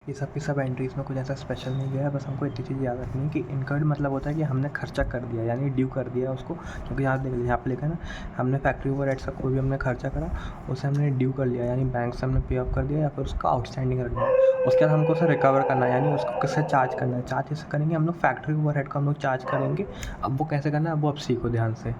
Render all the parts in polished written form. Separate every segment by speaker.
Speaker 1: ये सब की सब एंट्रीज़ में कुछ ऐसा स्पेशल नहीं गया है, बस हमको इतनी चीज़ याद रखनी है कि इनकर्ड मतलब होता है कि हमने खर्चा कर दिया, यानी ड्यू कर दिया उसको। क्योंकि यहाँ पे लिखा है ना, हमने फैक्ट्री ओवरहेड्स का कोई भी हमने खर्चा करा, उसे हमने ड्यू कर लिया, यानी बैंक से हमने पे ऑफ कर दिया या फिर उसका आउटस्टैंडिंग रख दिया। उसके बाद हमको उसे रिकवर करना है, यानी उसको किससे चार्ज करना है। चार्ज कैसे करेंगे हम लोग, फैक्ट्री ओवरहेड का हम लोग चार्ज करेंगे। अब वो कैसे करना है, वो अब सीखो ध्यान से।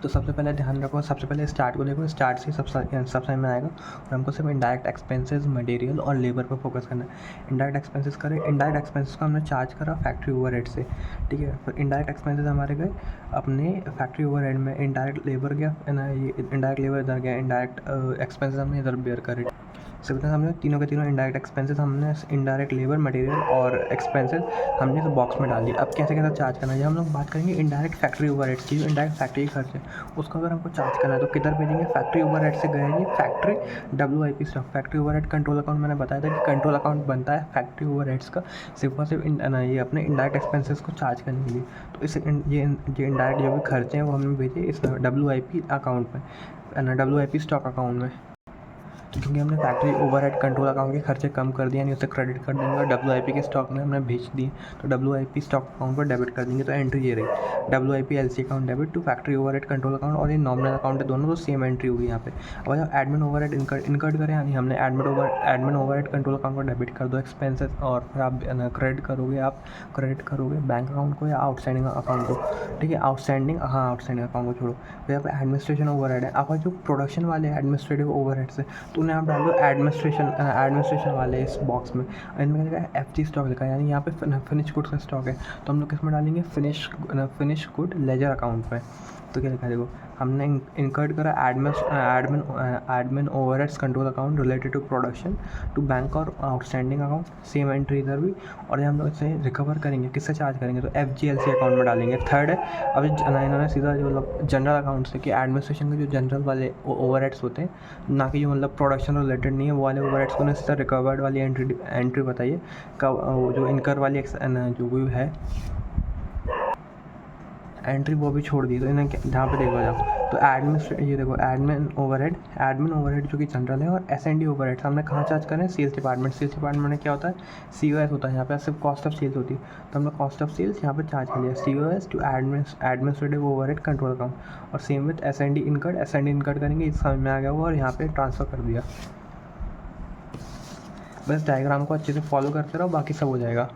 Speaker 1: तो सबसे पहले ध्यान रखो, सबसे पहले स्टार्ट को देखो, स्टार्ट से सब समझ में आएगा। और हमको सिर्फ इनडायरेक्ट एक्सपेंसेस, मटेरियल और लेबर पर फोकस करना है। इनडायरेक्ट एक्सपेंसेस करें, इनडायरेक्ट एक्सपेंसेस को हमने चार्ज करा फैक्ट्री ओवरहेड से, ठीक है। फिर इनडायरेक्ट एक्सपेंसेस हमारे गए अपने फैक्ट्री ओवरहेड में, इनडायरेक्ट लेबर गया ना, ये इनडायरेक्ट लेबर इधर गया, इनडायरेक्ट एक्सपेंसेस हमने इधर बेयर करे। सिर्फ हमने तीनों के तीनों इनडायरेक्ट एक्सपेंसेस, हमने इनडायरेक्ट लेबर, मटेरियल और एक्सपेंसेस हमने इस बॉक्स में डाल दिया। अब कैसे कैसे चार्ज करना है, जब हम लोग बात करेंगे इनडायरेक्ट फैक्ट्री ओवरहेड्स की, जो इनडायरेक्ट फैक्ट्री खर्च है उसको अगर हमको चार्ज करना है तो किधर भेजेंगे, फैक्ट्री ओवरहेड से गए ये factory WIP stock, factory overhead control account. मैंने बताया था कि कंट्रोल अकाउंट बनता है फैक्ट्री ओवरहेड्स का सिर्फ और सिर्फ ये अपने इनडायरेक्ट एक्सपेंसेस को चार्ज करने के लिए। तो इस ये इनडायरेक्ट जो भी खर्चे हैं वो हमने भेजे इस WIP अकाउंट में, WIP स्टॉक अकाउंट में। तो क्योंकि हमने फैक्ट्री ओवरहेड कंट्रोल अकाउंट के खर्चे कम कर दिए, यानी उसे क्रेडिट कर देंगे, और WIP के स्टॉक में हमने भेज दिए तो WIP स्टॉक अकाउंट पर डेबिट कर देंगे। तो एंट्री ये रही, WIP LC account debit to factory overhead control account, और ये नॉमिनल अकाउंट है दोनों, तो सेम एंट्री होगी यहाँ पे। अब जब एडमिन ओवरहेड इनकर्ड करें, यानी हमने एडमिन ओवरहेड कंट्रोल अकाउंट को डेबिट कर दो एक्सपेंसेस, और फिर आप क्रेडिट करोगे बैंक अकाउंट को या आउटस्टैंडिंग अकाउंट को, ठीक है। आउटस्टैंडिंग अकाउंट को छोड़ो। फिर यहाँ पे एडमिनिस्ट्रेशन ओवरहेड है, आपका जो प्रोडक्शन वाले एडमिनिस्ट्रेटिव ओवरहेड्स है तो उन्हें आप डाल दो एडमिनिस्ट्रेशन वाले इस बॉक्स में। इनमें लिखा है FG स्टॉक लिखा है, यानी यहाँ पे फिनिश गुड्स का स्टॉक है, तो हम लोग किस में डालेंगे, फिनिश गुड लेजर अकाउंट में। तो क्या लिखा है देखो, हमने इनकर्ड करा admin overheads control account related to production to bank और आउटस्टैंडिंग अकाउंट, सेम एंट्री इधर भी। और ये हम लोग इसे रिकवर करेंगे, किससे चार्ज करेंगे, तो FGLC अकाउंट में डालेंगे। थर्ड है, अब इन्होंने सीधा जो मतलब जनरल अकाउंट से, कि एडमिनिस्ट्रेशन के जो जनरल वाले ओवरहेड्स होते हैं, ना कि जो मतलब प्रोडक्शन रिलेटेड नहीं है, वो वाले ओवरहेड्स को सीधा रिकवर्ड वाली एंट्री बताइए कब, जो इनकर वाली जो भी है एंट्री वो भी छोड़ दी। तो इन्हें जहाँ पे देखो जाओ, तो ये देखो एडमिन ओवरहेड जो कि जनरल है, और S&D ओवरहेड हमने कहाँ चार्ज करें, सेल्स डिपार्टमेंट में क्या होता है, COS होता है, यहाँ पे सिर्फ कॉस्ट ऑफ सेल्स होती है, तो हमने कॉस्ट ऑफ सेल्स यहाँ पे चार्ज कर लिया, COS to administrative overhead control account, और सेम विथ S&D इनकर्ड करेंगे, इस समझ में आ गया वो, और यहाँ पे ट्रांसफ़र कर दिया। बस डायग्राम को अच्छे से फॉलो करते रहो, बाकी सब हो जाएगा।